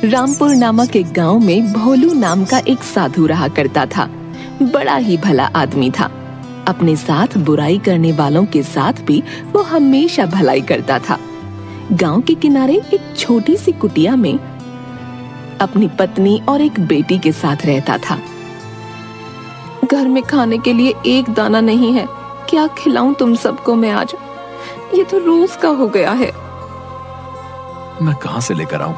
रामपुर नामक एक गांव में भोलू नाम का एक साधु रहा करता था। बड़ा ही भला आदमी था। अपने साथ बुराई करने वालों के साथ भी वो हमेशा भलाई करता था। गांव के किनारे एक छोटी सी कुटिया में अपनी पत्नी और एक बेटी के साथ रहता था। घर में खाने के लिए एक दाना नहीं है, क्या खिलाऊं तुम सबको मैं आज? ये तो रोज का हो गया है। मैं कहां से लेकर आऊं?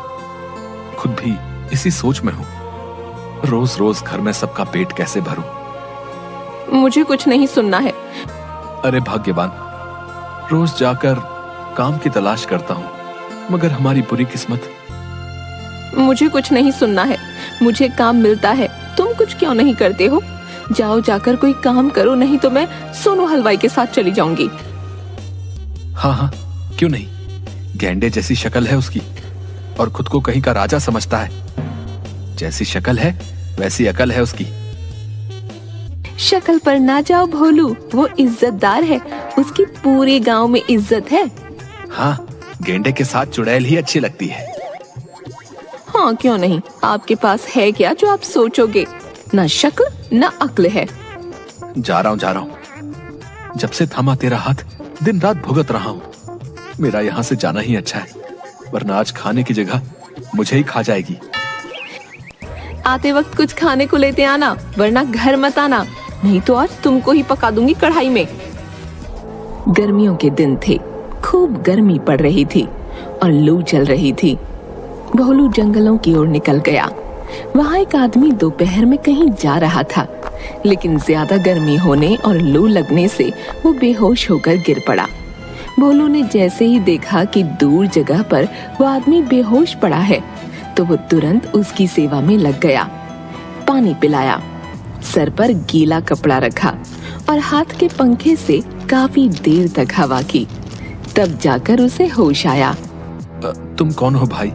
खुद भी इसी सोच में हूं। रोज रोज घर में सबका पेट कैसे भरूं? मुझे कुछ नहीं सुनना है। अरे भाग्यवान, रोज जाकर काम की तलाश करता हूं, मगर हमारी बुरी किस्मत। मुझे कुछ नहीं सुनना है। मुझे काम मिलता है, तुम कुछ क्यों नहीं करते हो? जाओ जाकर कोई काम करो, नहीं तो मैं सोनू हलवाई के साथ चली जाऊंगी। हाँ हाँ, क्यों नहीं। गैंडे जैसी शक्ल है उसकी और खुद को कहीं का राजा समझता है। जैसी शक्ल है वैसी अकल है उसकी। शक्ल पर ना जाओ भोलू, वो इज्जतदार है, उसकी पूरे गांव में इज्जत है। हाँ, गेंडे के साथ चुड़ैल ही अच्छी लगती है। हाँ क्यों नहीं, आपके पास है क्या जो आप सोचोगे? ना शक्ल ना अक्ल है। जा रहा हूँ। जब से थामा तेरा हाथ दिन रात भुगत रहा हूँ। मेरा यहाँ से जाना ही अच्छा है, वरना आज खाने की जगह मुझे ही खा जाएगी। आते वक्त कुछ खाने को लेते आना, वरना घर मत आना, नहीं तो आज तुमको ही पका दूंगी कढ़ाई में। गर्मियों के दिन थे, खूब गर्मी पड़ रही थी और लू चल रही थी। भोलू जंगलों की ओर निकल गया। वहाँ एक आदमी दोपहर में कहीं जा रहा था, लेकिन ज्यादा गर्मी होने और लू लगने से वो बेहोश होकर गिर पड़ा। भोलू ने जैसे ही देखा कि दूर जगह पर वो आदमी बेहोश पड़ा है, तो वो तुरंत उसकी सेवा में लग गया। पानी पिलाया, सर पर गीला कपड़ा रखा और हाथ के पंखे से काफी देर तक हवा की। तब जाकर उसे होश आया। तुम कौन हो भाई,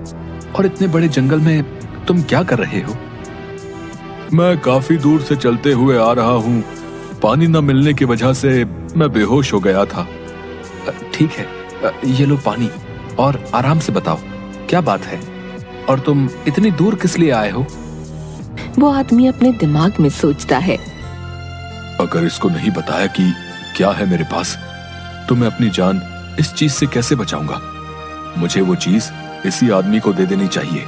और इतने बड़े जंगल में तुम क्या कर रहे हो? मैं काफी दूर से चलते हुए आ रहा हूँ। पानी न मिलने की वजह से मैं बेहोश हो गया था। ठीक है, ये लो पानी, और आराम से बताओ क्या बात है, और तुम इतनी दूर किस लिए आए हो? वो आदमी अपने दिमाग में सोचता है, अगर इसको नहीं बताया कि क्या है मेरे पास, तो मैं अपनी जान इस चीज से कैसे बचाऊंगा? मुझे वो चीज इसी आदमी को दे देनी चाहिए।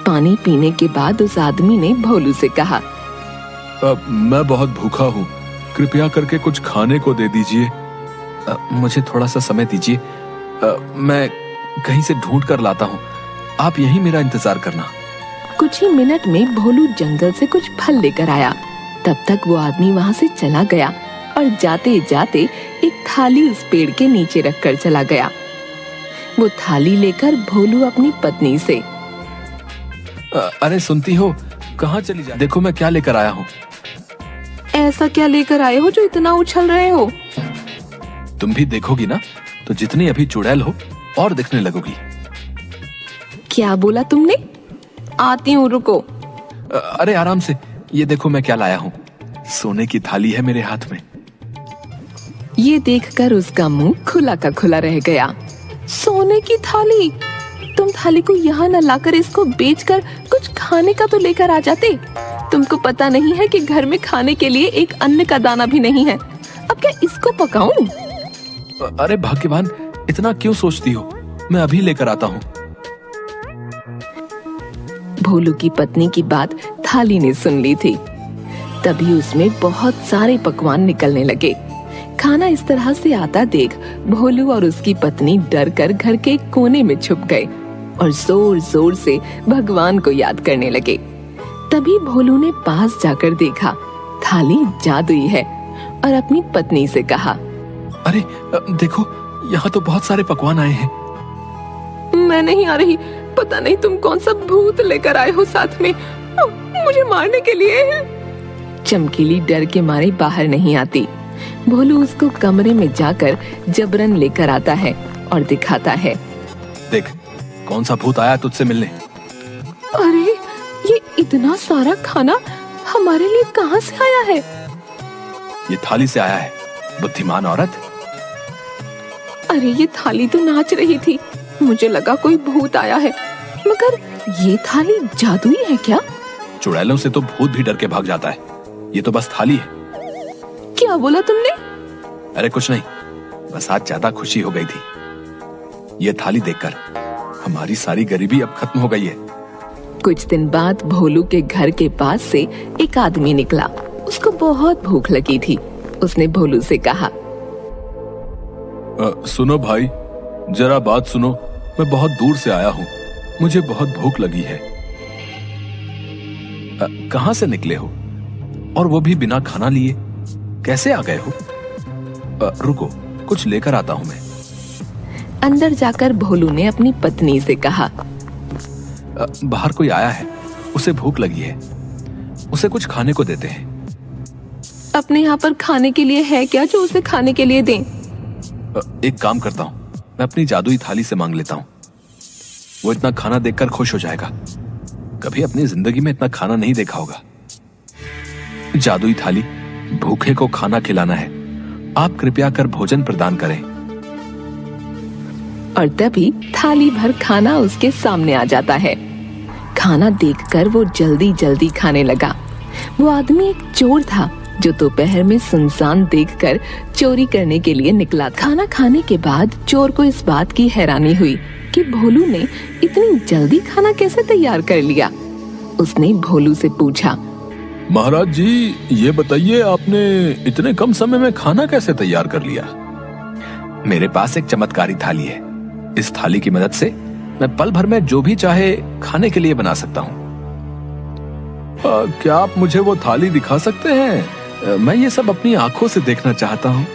पानी पीने के बाद उस आदमी ने भोलू से कहा, मैं बहुत भूखा हूँ, कृपया करके कुछ खाने को दे दीजिए। मुझे थोड़ा सा समय दीजिए, मैं कहीं से ढूंढ कर लाता हूँ, आप यहीं मेरा इंतजार करना। कुछ ही मिनट में भोलू जंगल से कुछ फल लेकर आया। तब तक वो आदमी वहाँ से चला गया और जाते जाते एक थाली उस पेड़ के नीचे रखकर चला गया। वो थाली लेकर भोलू अपनी पत्नी से, अरे सुनती हो, कहाँ चली जा? देखो मैं क्या लेकर आया हूँ। ऐसा क्या लेकर आए हो जो इतना उछल रहे हो? तुम भी देखोगी ना तो जितनी अभी चुड़ैल हो और दिखने लगोगी। क्या बोला तुमने? आती हूँ, रुको। अरे आराम से, ये देखो मैं क्या लाया हूँ। सोने की थाली है मेरे हाथ में। ये देखकर उसका मुंह खुला का खुला रह गया। सोने की थाली? तुम थाली को यहाँ न लाकर इसको बेचकर कुछ खाने का तो लेकर आ जाते। तुमको पता नहीं है कि घर में खाने के लिए एक अन्न का दाना भी नहीं है। अब क्या इसको पकाऊं? अरे भाग्यवान, इतना क्यों सोचती हो? मैं अभी लेकर आता हूँ। भोलू की पत्नी की बात थाली ने सुन ली थी। तभी उसमें बहुत सारे पकवान निकलने लगे। खाना इस तरह से आता देख भोलू और उसकी पत्नी डर कर घर के कोने में छुप गए और जोर जोर से भगवान को याद करने लगे। तभी भोलू ने पास जाकर देखा, थाली जादुई है, और अपनी पत्नी से कहा, अरे देखो, यहाँ तो बहुत सारे पकवान आए हैं। मैं नहीं आ रही, पता नहीं तुम कौन सा भूत लेकर आए हो साथ में, मुझे मारने के लिए। चमकीली डर के मारे बाहर नहीं आती। भोलू उसको कमरे में जाकर जबरन लेकर आता है और दिखाता है, देख कौन सा भूत आया तुझसे मिलने। अरे ये इतना सारा खाना हमारे लिए कहाँ से आया है? ये थाली से आया है, बुद्धिमान औरत। अरे ये थाली तो नाच रही थी, मुझे लगा कोई भूत आया है। मगर ये थाली जादुई है क्या? चुड़ैलों से तो भूत भी डर के भाग जाता है, ये तो बस थाली है। क्या बोला तुमने? अरे कुछ नहीं, बस आज ज्यादा खुशी हो गई थी। ये थाली देखकर हमारी सारी गरीबी अब खत्म हो गई है। कुछ दिन बाद भोलू के घर के पास से एक आदमी निकला। उसको बहुत भूख लगी थी। उसने भोलू से कहा, सुनो भाई, जरा बात सुनो। मैं बहुत दूर से आया हूँ, मुझे बहुत भूख लगी है। कहाँ से निकले हो, और वो भी बिना खाना लिए? कैसे आ गए हो? रुको, कुछ लेकर आता हूँ मैं। अंदर जाकर भोलू ने अपनी पत्नी से कहा, बाहर कोई आया है, उसे भूख लगी है, उसे कुछ खाने को देते हैं। अपने यहाँ पर खाने के लिए है क्या जो उसे खाने के लिए दें? एक काम करता हूँ, मैं अपनी जादुई थाली से मांग लेता हूँ। वो इतना खाना देखकर खुश हो जाएगा। कभी अपनी जिंदगी में इतना खाना नहीं देखा होगा। जादुई थाली, भूखे को खाना खिलाना है, आप कृपया कर भोजन प्रदान करें। और तभी थाली भर खाना उसके सामने आ जाता है। खाना देखकर वो जल्दी जल्दी खाने लगा। वो आदमी एक चोर था जो दोपहर में सुनसान देखकर चोरी करने के लिए निकला। खाना खाने के बाद चोर को इस बात की हैरानी हुई कि भोलू ने इतनी जल्दी खाना कैसे तैयार कर लिया। उसने भोलू से पूछा, महाराज जी, ये बताइए, आपने इतने कम समय में खाना कैसे तैयार कर लिया? मेरे पास एक चमत्कारी थाली है। इस थाली की मदद से मैं पल भर में जो भी चाहे खाने के लिए बना सकता हूँ। क्या आप मुझे वो थाली दिखा सकते हैं? मैं ये सब अपनी आंखों से देखना चाहता हूँ।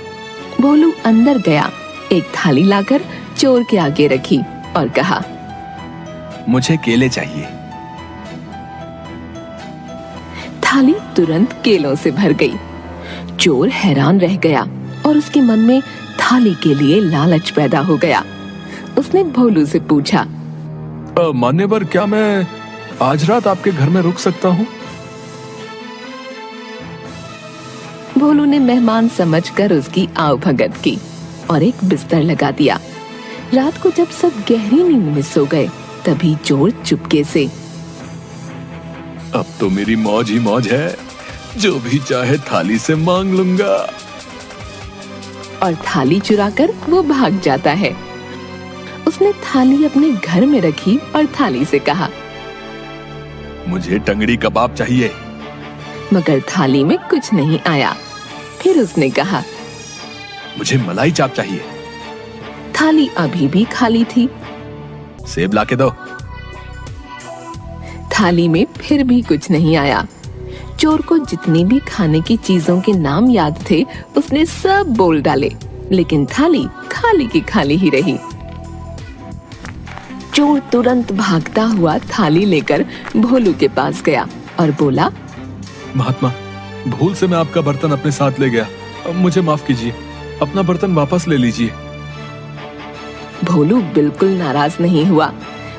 भोलू अंदर गया, एक थाली लाकर चोर के आगे रखी और कहा, मुझे केले चाहिए। थाली तुरंत केलों से भर गई। चोर हैरान रह गया और उसके मन में थाली के लिए लालच पैदा हो गया। उसने भोलू से पूछा, मान्यवर, क्या मैं आज रात आपके घर में रुक सकता हूँ? भोलू ने मेहमान समझकर उसकी आवभगत की और एक बिस्तर लगा दिया। रात को जब सब गहरी नींद में सो गए, तभी चोर चुपके से, अब तो मेरी मौज ही मौज है, जो भी चाहे थाली से मांग लूंगा। और थाली चुराकर वो भाग जाता है। उसने थाली अपने घर में रखी और थाली से कहा, मुझे टंगड़ी कबाब चाहिए। मगर थाली में कुछ नहीं आया। फिर उसने कहा, मुझे मलाई चाप चाहिए। थाली अभी भी खाली थी। सेब लाके दो। थाली में फिर भी कुछ नहीं आया। चोर को जितनी भी खाने की चीजों के नाम याद थे, उसने सब बोल डाले, लेकिन थाली खाली की खाली ही रही। चोर तुरंत भागता हुआ थाली लेकर भोलू के पास गया और बोला, महात्मा, भूल से मैं आपका बर्तन अपने साथ ले गया, मुझे माफ कीजिए, अपना बर्तन वापस ले लीजिए। भोलू बिल्कुल नाराज नहीं हुआ।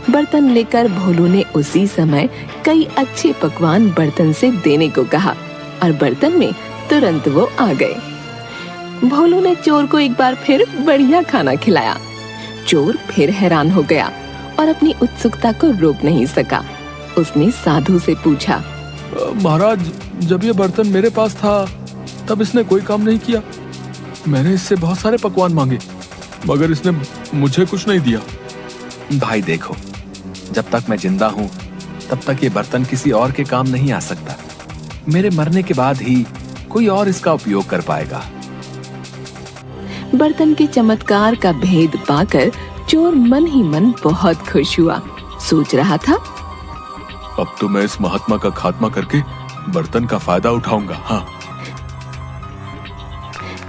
बर्तन लेकर भोलू ने उसी समय कई अच्छे पकवान बर्तन से देने को कहा और बर्तन में तुरंत वो आ गए। भोलू ने चोर को एक बार फिर बढ़िया खाना खिलाया। चोर फिर हैरान हो गया और अपनी उत्सुकता को रोक नहीं सका। उसने साधु से पूछा, महाराज, जब ये बर्तन मेरे पास था तब इसने कोई काम नहीं किया। मैंने इससे बहुत सारे पकवान मांगे, मगर इसने मुझे कुछ नहीं दिया। भाई देखो, जब तक मैं जिंदा हूँ तब तक ये बर्तन किसी और के काम नहीं आ सकता। मेरे मरने के बाद ही कोई और इसका उपयोग कर पाएगा। बर्तन के चमत्कार का भेद पाकर चोर मन ही मन बहुत खुश हुआ। सोच रहा था, अब तो मैं इस महात्मा का खात्मा करके बर्तन का फायदा उठाऊंगा। हाँ।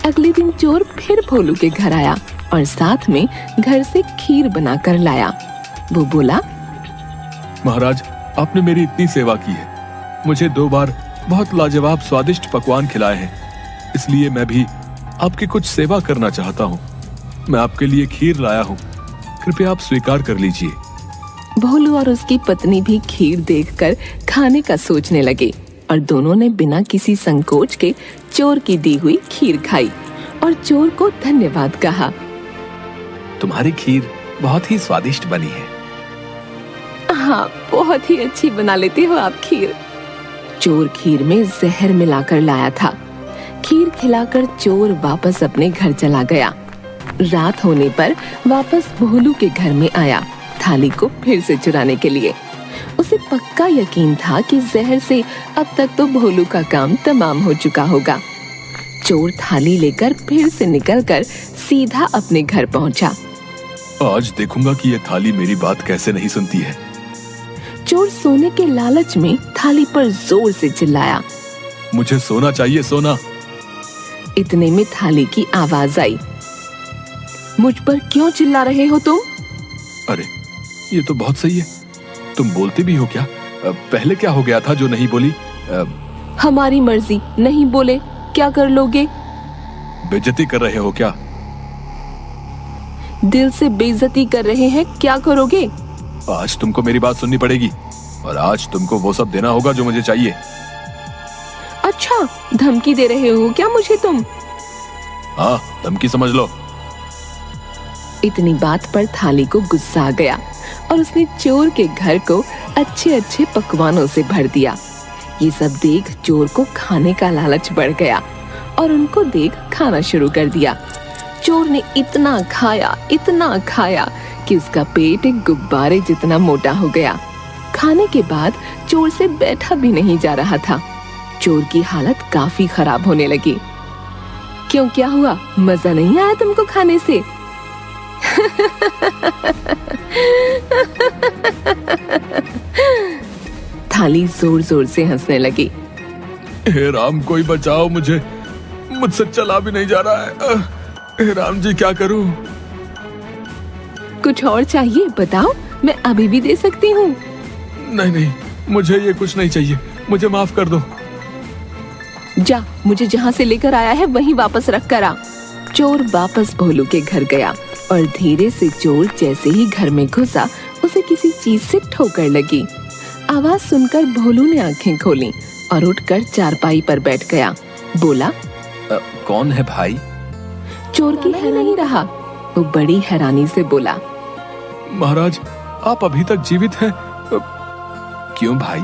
अगले दिन चोर फिर भोलू के घर आया और साथ में घर से खीर बनाकर लाया। वो बोला, महाराज, आपने मेरी इतनी सेवा की है, मुझे 2 बार बहुत लाजवाब स्वादिष्ट पकवान खिलाए हैं, इसलिए मैं भी आपकी कुछ सेवा करना चाहता हूँ। मैं आपके लिए खीर लाया हूँ, कृपया आप स्वीकार कर लीजिए। भोलू और उसकी पत्नी भी खीर देखकर खाने का सोचने लगे और दोनों ने बिना किसी संकोच के चोर की दी हुई खीर खाई और चोर को धन्यवाद कहा। तुम्हारी खीर बहुत ही स्वादिष्ट बनी है। हाँ, बहुत ही अच्छी बना लेते हो आप खीर। चोर खीर में जहर मिलाकर लाया था। खीर खिलाकर चोर वापस अपने घर चला गया। रात होने पर वापस भोलू के घर में आया, थाली को फिर से चुराने के लिए। उसे पक्का यकीन था कि जहर से अब तक तो भोलू का काम तमाम हो चुका होगा। चोर थाली लेकर फिर से निकलकर सीधा अपने घर पहुंचा। आज देखूंगा कि ये थाली मेरी बात कैसे नहीं सुनती है। चोर सोने के लालच में थाली पर जोर से चिल्लाया। मुझे सोना चाहिए, सोना। इतने में थाली की आवाज आई। मुझ पर क्यों चिल्ला रहे हो तुम? अरे ये तो बहुत सही है, तुम बोलती भी हो क्या? पहले क्या हो गया था जो नहीं बोली? हमारी मर्जी, नहीं बोले क्या कर लोगे? बेइज्जती कर रहे हो क्या? दिल से बेइज्जती कर रहे हैं, क्या करोगे? आज तुमको मेरी बात सुननी पड़ेगी और आज तुमको वो सब देना होगा जो मुझे चाहिए। अच्छा, धमकी दे रहे हो क्या मुझे तुम? हाँ, धमकी समझ लो। इतनी बात पर थाली को गुस्सा आ गया और उसने चोर के घर को अच्छे अच्छे पकवानों से भर दिया। ये सब देख चोर को खाने का लालच बढ़ गया और उनको देख खाना शुरू कर दिया। चोर ने इतना खाया कि उसका पेट एक गुब्बारे जितना मोटा हो गया। खाने के बाद चोर से बैठा भी नहीं जा रहा था। चोर की हालत काफी खराब होने लगी। क्यों, क्या हुआ? मजा नहीं आया तुमको खाने से? थाली जोर जोर से हंसने लगी। हे राम, कोई बचाओ मुझे, मुझसे चला भी नहीं जा रहा है। हे राम जी, क्या करूं? कुछ और चाहिए? बताओ, मैं अभी भी दे सकती हूँ। नहीं, मुझे ये कुछ नहीं चाहिए, मुझे माफ कर दो। जा, मुझे जहाँ से लेकर आया है वहीं वापस रख कर आ। चोर वापस भोलू के घर गया और धीरे से चोर जैसे ही घर में घुसा उसे किसी चीज से ठोकर लगी। आवाज सुनकर भोलू ने आंखें खोली और उठकर चारपाई पर बैठ गया। बोला, कौन है भाई? चोर की है नहीं रहा। वो बड़ी हैरानी से बोला, महाराज, आप अभी तक जीवित हैं? क्यों भाई,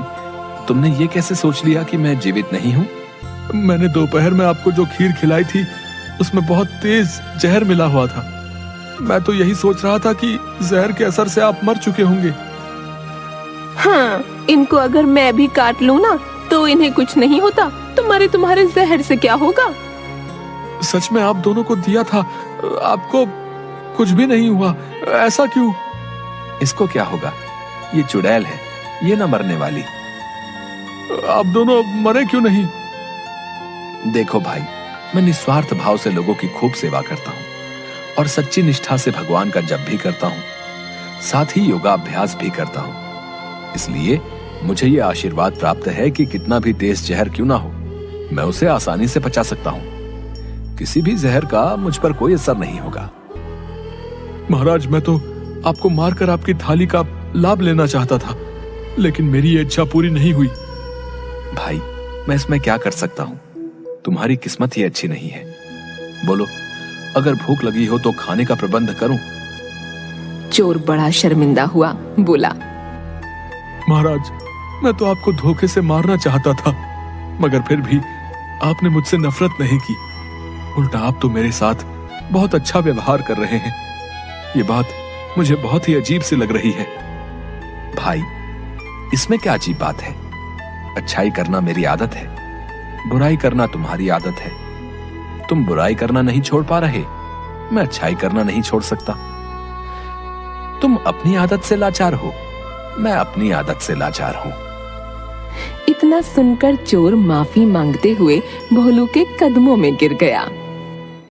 तुमने ये कैसे सोच लिया कि मैं जीवित नहीं हूँ? मैंने दोपहर में आपको जो खीर खिलाई थी उसमें बहुत तेज जहर मिला हुआ था। मैं तो यही सोच रहा था कि जहर के असर से आप मर चुके होंगे। हाँ, इनको अगर मैं भी काट लूं ना तो इन्हें कुछ नहीं होता। तुम्हारे जहर से क्या होगा? सच में आप दोनों को दिया था, आपको कुछ भी नहीं हुआ, ऐसा क्यों? इसको क्या होगा, ये चुड़ैल है, ये न मरने वाली। आप दोनों मरे क्यों नहीं? देखो भाई, मैं निस्वार्थ भाव से लोगों की खूब सेवा करता हूँ और सच्ची निष्ठा से भगवान का जप भी करता हूँ, साथ ही योगाभ्यास भी करता हूँ। इसलिए मुझे ये आशीर्वाद प्राप्त है कि कितना भी तेज जहर क्यों ना हो, मैं उसे आसानी से पचा सकता हूँ। किसी भी जहर का मुझ पर कोई असर नहीं होगा। महाराज, मैं तो आपको मारकर आपकी थाली का लाभ लेना चाहता था, लेकिन मेरी ये इच्छा पूरी नहीं हुई। भाई, मैं इसमें क्या कर सकता हूँ? तुम्हारी किस्मत ही अच्छी नहीं है। बोलो, अगर भूख लगी हो तो खाने का प्रबंध करूं? चोर बड़ा शर्मिंदा हुआ, बोला, महाराज, मैं तो आपको धोखे से मारना चाहता था, मगर फिर भी आपने मुझसे नफरत नहीं की। उल्टा आप तो मेरे साथ बहुत अच्छा व्यवहार कर रहे हैं। ये बात मुझे बहुत ही अजीब सी लग रही है। भाई, इसमें क्या अजीब बात है? अच्छाई करना मेरी आदत है, बुराई करना तुम्हारी आदत है। तुम बुराई करना नहीं छोड़ पा रहे, मैं अच्छाई करना नहीं छोड़ सकता। तुम अपनी आदत से लाचार हो, मैं अपनी आदत से लाचार हूं। इतना सुनकर चोर माफी मांगते हुए भोलू के कदमों में गिर गया।